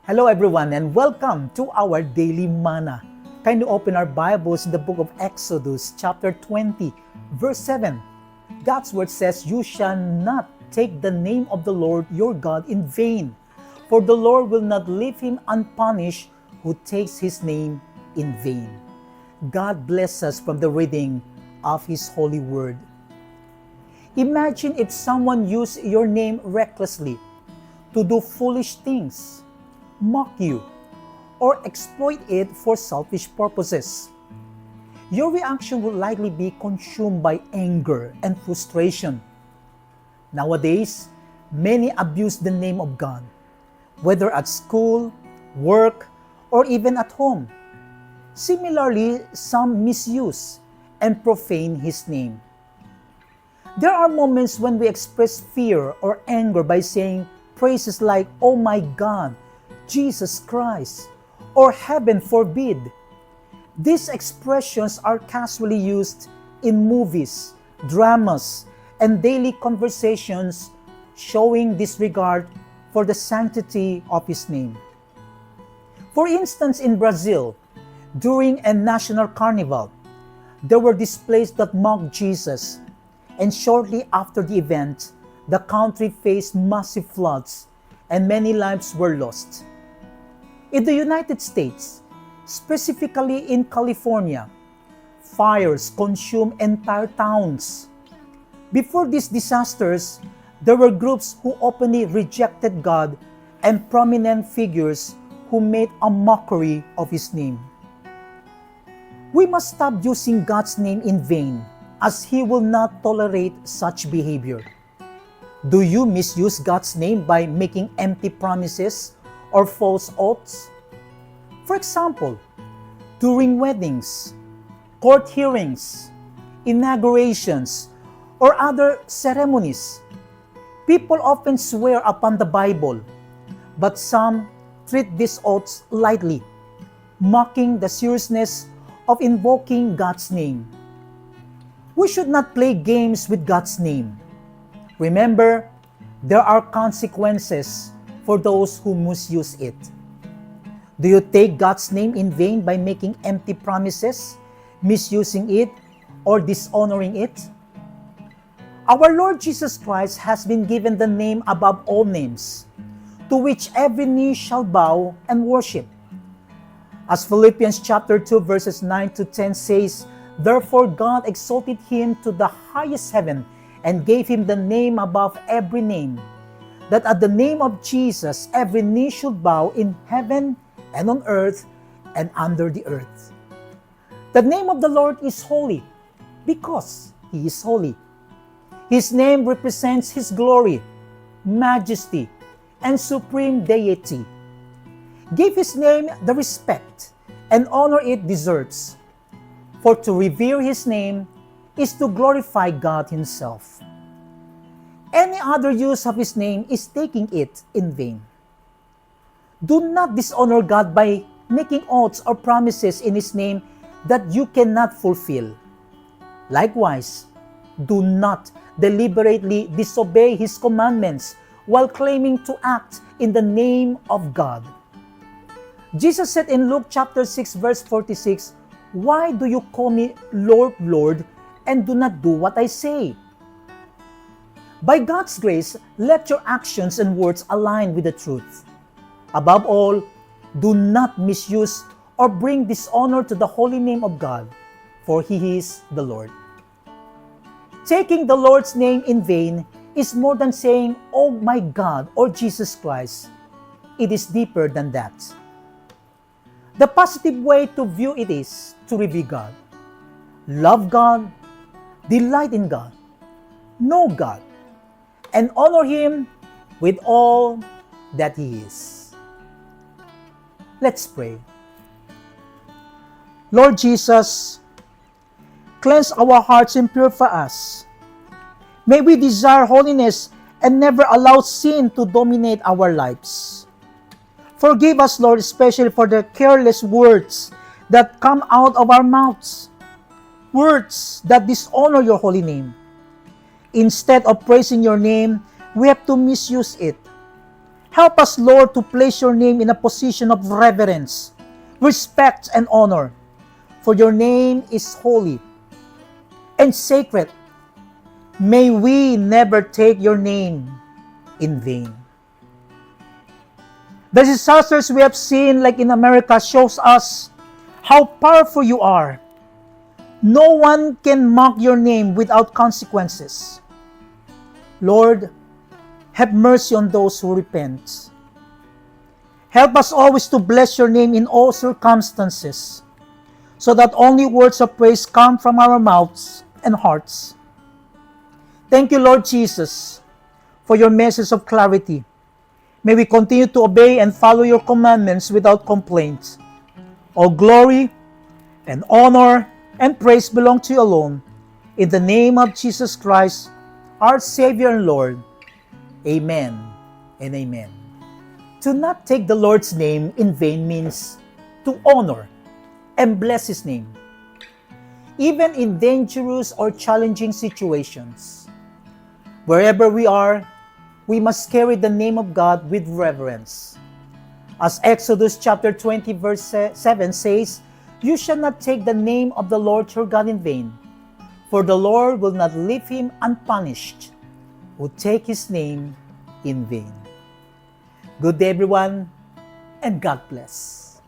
Hello everyone and welcome to our Daily Manna. Kindly open our Bibles in the book of Exodus chapter 20 verse 7. God's word says, "You shall not take the name of the Lord your God in vain, for the Lord will not leave him unpunished who takes his name in vain." God bless us from the reading of his holy word. Imagine if someone used your name recklessly to do foolish things, mock you, or exploit it for selfish purposes. Your reaction will likely be consumed by anger and frustration. Nowadays, many abuse the name of God, whether at school, work, or even at home. Similarly, some misuse and profane His name. There are moments when we express fear or anger by saying phrases like, "Oh my God," "Jesus Christ," or "Heaven forbid." These expressions are casually used in movies, dramas, and daily conversations, showing disregard for the sanctity of His name. For instance, in Brazil, during a national carnival, there were displays that mocked Jesus, and shortly after the event, the country faced massive floods and many lives were lost. In the United States, specifically in California, fires consumed entire towns. Before these disasters, there were groups who openly rejected God and prominent figures who made a mockery of His name. We must stop using God's name in vain, as He will not tolerate such behavior. Do you misuse God's name by making empty promises or false oaths? For example, during weddings, court hearings, inaugurations, or other ceremonies, people often swear upon the Bible, but some treat these oaths lightly, mocking the seriousness of invoking God's name. We should not play games with God's name. Remember, there are consequences for those who misuse it. Do you take God's name in vain by making empty promises, misusing it, or dishonoring it? Our Lord Jesus Christ has been given the name above all names, to which every knee shall bow and worship. As Philippians chapter 2 verses 9 to 10 says, "Therefore God exalted him to the highest heaven and gave him the name above every name, that at the name of Jesus every knee should bow in heaven and on earth and under the earth." The name of the Lord is holy because He is holy. His name represents His glory, majesty, and supreme deity. Give His name the respect and honor it deserves. For to revere His name is to glorify God Himself. Any other use of His name is taking it in vain. Do not dishonor God by making oaths or promises in His name that you cannot fulfill. Likewise, do not deliberately disobey His commandments while claiming to act in the name of God. Jesus said in Luke chapter 6 verse 46, "Why do you call me Lord, Lord, and do not do what I say?" By God's grace, let your actions and words align with the truth. Above all, do not misuse or bring dishonor to the holy name of God, for He is the Lord. Taking the Lord's name in vain is more than saying, "Oh my God," or "Jesus Christ." It is deeper than that. The positive way to view it is to revere God, love God, delight in God, know God, and honor Him with all that He is. Let's pray. Lord Jesus, cleanse our hearts and purify us. May we desire holiness and never allow sin to dominate our lives. Forgive us, Lord, especially for the careless words that come out of our mouths, words that dishonor your holy name. Instead of praising your name, we have to misuse it. Help us, Lord, to place your name in a position of reverence, respect, and honor. For your name is holy and sacred. May we never take your name in vain. The disasters we have seen, like in America, shows us how powerful you are. No one can mock your name without consequences. Lord, have mercy on those who repent. Help us always to bless your name in all circumstances, so that only words of praise come from our mouths and hearts. Thank you, Lord Jesus, for your message of clarity. May we continue to obey and follow your commandments without complaint. All glory and honor and praise belong to you alone. In the name of Jesus Christ, our Savior and Lord. Amen and amen. To not take the Lord's name in vain means to honor and bless His name, even in dangerous or challenging situations. Wherever we are, we must carry the name of God with reverence. As Exodus chapter 20 verse 7 says, "You shall not take the name of the Lord your God in vain, for the Lord will not leave him unpunished who take his name in vain." Good day, everyone, and God bless.